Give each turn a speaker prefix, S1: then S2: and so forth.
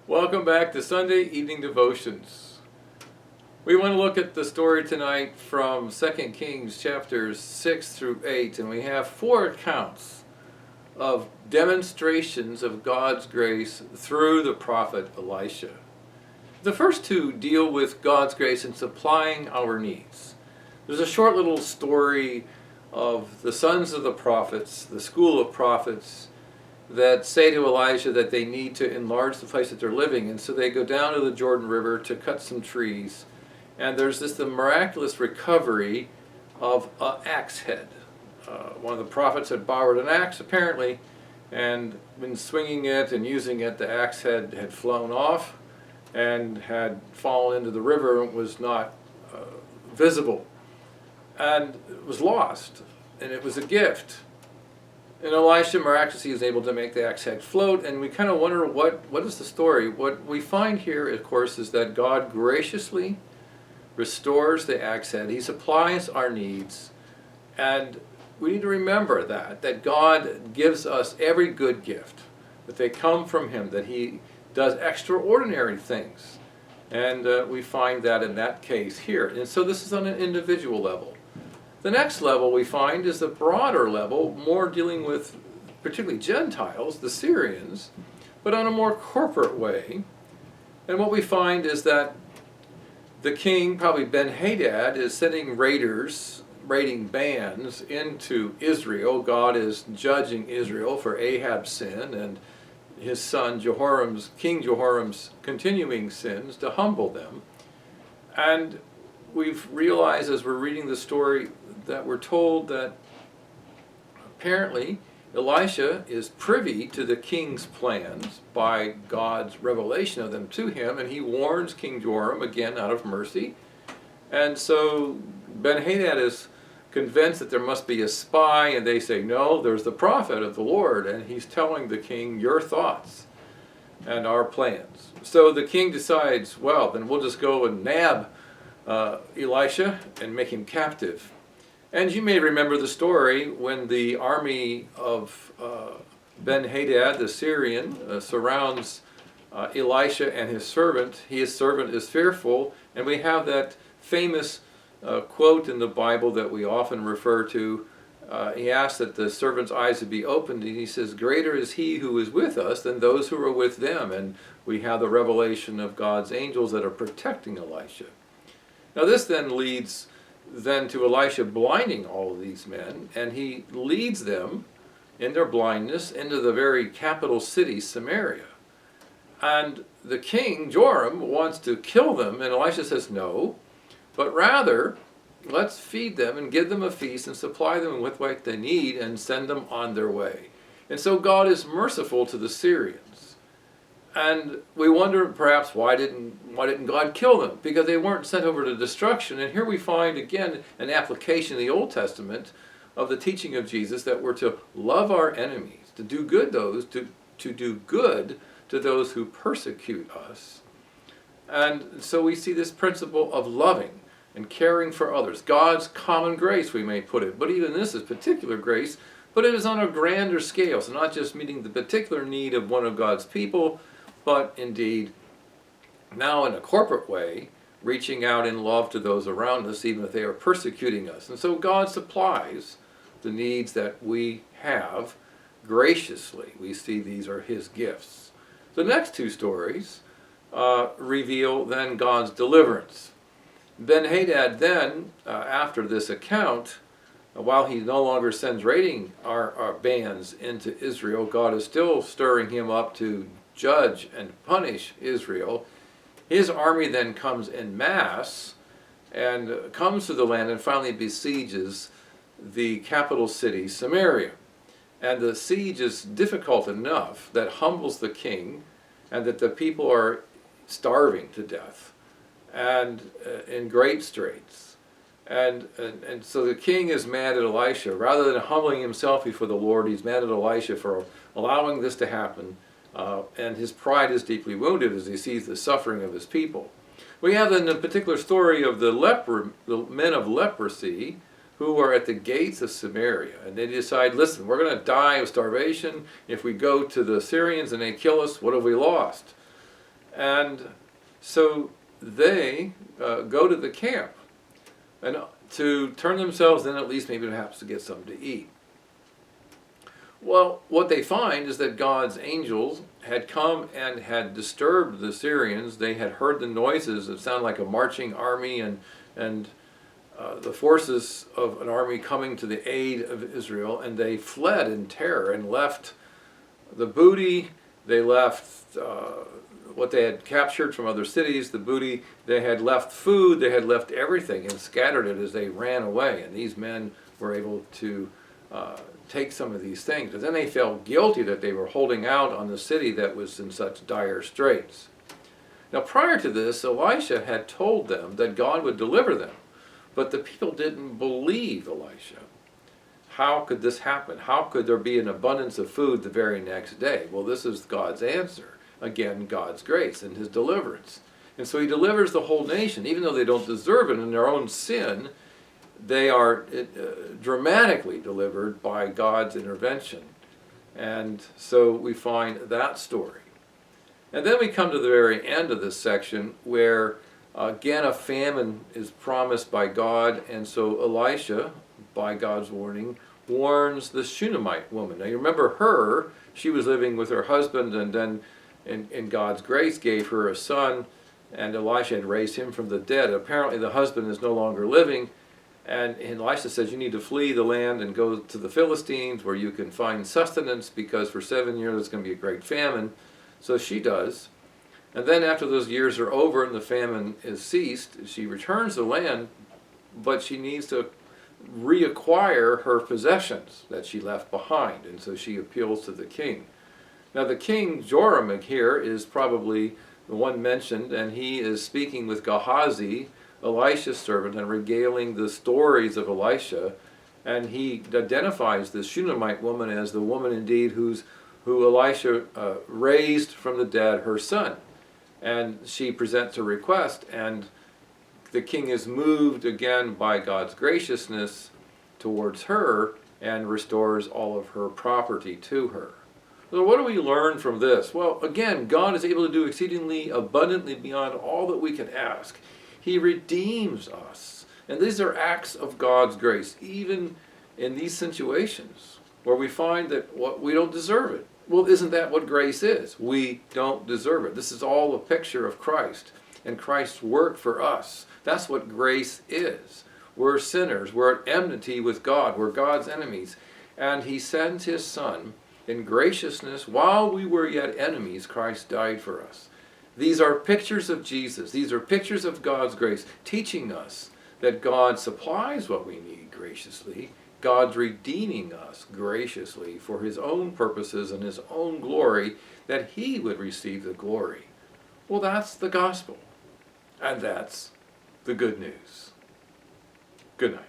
S1: Welcome back to Sunday Evening Devotions. We want to look at the story tonight from 2 Kings chapters 6 through 8, and we have four accounts of demonstrations of God's grace through the prophet Elisha. The first two deal with God's grace in supplying our needs. There's a short little story of the sons of the prophets, the school of prophets, that say to Elijah that they need to enlarge the place that they're living. And so they go down to the Jordan River to cut some trees. And there's the miraculous recovery of an axe head. One of the prophets had borrowed an axe, apparently, and been swinging it and using it. The axe head had flown off and had fallen into the river and was not visible. And it was lost. And it was a gift. And Elisha miraculously is able to make the axe head float, and we kind of wonder what is the story. What we find here, of course, is that God graciously restores the axe head. He supplies our needs, and we need to remember that God gives us every good gift, that they come from Him, that He does extraordinary things. And we find that in that case here. And so this is on an individual level. The next level we find is the broader level, more dealing with particularly Gentiles, the Syrians, but on a more corporate way. And what we find is that the king, probably Ben-Hadad, is sending raiding bands into Israel. God is judging Israel for Ahab's sin and his son King Jehoram's continuing sins to humble them. And we've realized as we're reading the story that we're told that apparently Elisha is privy to the king's plans by God's revelation of them to him, and he warns King Joram again out of mercy. And so Ben-Hadad is convinced that there must be a spy, and they say, no, there's the prophet of the Lord, and he's telling the king your thoughts and our plans. So the king decides, well, then we'll just go and nab Elisha and make him captive. And you may remember the story when the army of Ben-Hadad, the Syrian, surrounds Elisha and his servant. His servant is fearful, and we have that famous quote in the Bible that we often refer to. He asks that the servant's eyes would be opened, and he says, greater is he who is with us than those who are with them. And we have the revelation of God's angels that are protecting Elisha. Now this then leads to Elisha blinding all of these men, and he leads them in their blindness into the very capital city, Samaria. And the king, Joram, wants to kill them, and Elisha says no, but rather let's feed them and give them a feast and supply them with what they need and send them on their way. And so God is merciful to the Syrians. And we wonder perhaps why didn't God kill them? Because they weren't sent over to destruction. And here we find again an application in the Old Testament of the teaching of Jesus that we're to love our enemies, to do good to do good to those who persecute us. And so we see this principle of loving and caring for others. God's common grace, we may put it, but even this is particular grace, but it is on a grander scale. So not just meeting the particular need of one of God's people, but indeed, now in a corporate way, reaching out in love to those around us, even if they are persecuting us. And so God supplies the needs that we have graciously. We see these are His gifts. The next two stories reveal then God's deliverance. Ben-Hadad then, after this account, while he no longer sends raiding our bands into Israel, God is still stirring him up to judge and punish Israel. His army then comes en masse and comes to the land and finally besieges the capital city, Samaria. And the siege is difficult enough that humbles the king, and that the people are starving to death and in great straits. And so the king is mad at Elisha. Rather than humbling himself before the Lord, he's mad at Elisha for allowing this to happen. And his pride is deeply wounded as he sees the suffering of his people. We have then the particular story of the men of leprosy who are at the gates of Samaria. And they decide, listen, we're going to die of starvation. If we go to the Syrians and they kill us, what have we lost? And so they go to the camp and to turn themselves in, at least maybe perhaps to get something to eat. Well, what they find is that God's angels had come and had disturbed the Syrians. They had heard the noises that sounded like a marching army and the forces of an army coming to the aid of Israel, and they fled in terror and left the booty. They left what they had captured from other cities, the booty. They had left food. They had left everything and scattered it as they ran away. And these men were able to take some of these things. But then they felt guilty that they were holding out on the city that was in such dire straits. Now, prior to this, Elisha had told them that God would deliver them. But the people didn't believe Elisha. How could this happen? How could there be an abundance of food the very next day? Well, this is God's answer. Again, God's grace and his deliverance. And so he delivers the whole nation. Even though they don't deserve it in their own sin, they are dramatically delivered by God's intervention. And so we find that story. And then we come to the very end of this section where again a famine is promised by God, and so Elisha, by God's warning, warns the Shunammite woman. Now you remember her, she was living with her husband, and then in God's grace gave her a son, and Elisha had raised him from the dead. Apparently the husband is no longer living, and Elisha says you need to flee the land and go to the Philistines where you can find sustenance, because for 7 years there's going to be a great famine. So she does. And then after those years are over and the famine is ceased, she returns to the land, but she needs to reacquire her possessions that she left behind. And so she appeals to the king. Now the king, Joram, here is probably the one mentioned, and he is speaking with Gehazi, Elisha's servant, and regaling the stories of Elisha. And he identifies this Shunammite woman as the woman indeed who Elisha raised from the dead, her son. And she presents a request, and the king is moved again by God's graciousness towards her and restores all of her property to her. So what do we learn from this? Well, again, God is able to do exceedingly abundantly beyond all that we can ask. He redeems us. And these are acts of God's grace, even in these situations where we find that we don't deserve it. Well, isn't that what grace is? We don't deserve it. This is all a picture of Christ and Christ's work for us. That's what grace is. We're sinners. We're at enmity with God. We're God's enemies. And he sends his Son in graciousness. While we were yet enemies, Christ died for us. These are pictures of Jesus. These are pictures of God's grace, teaching us that God supplies what we need graciously. God's redeeming us graciously for his own purposes and his own glory, that he would receive the glory. Well, that's the gospel. And that's the good news. Good night.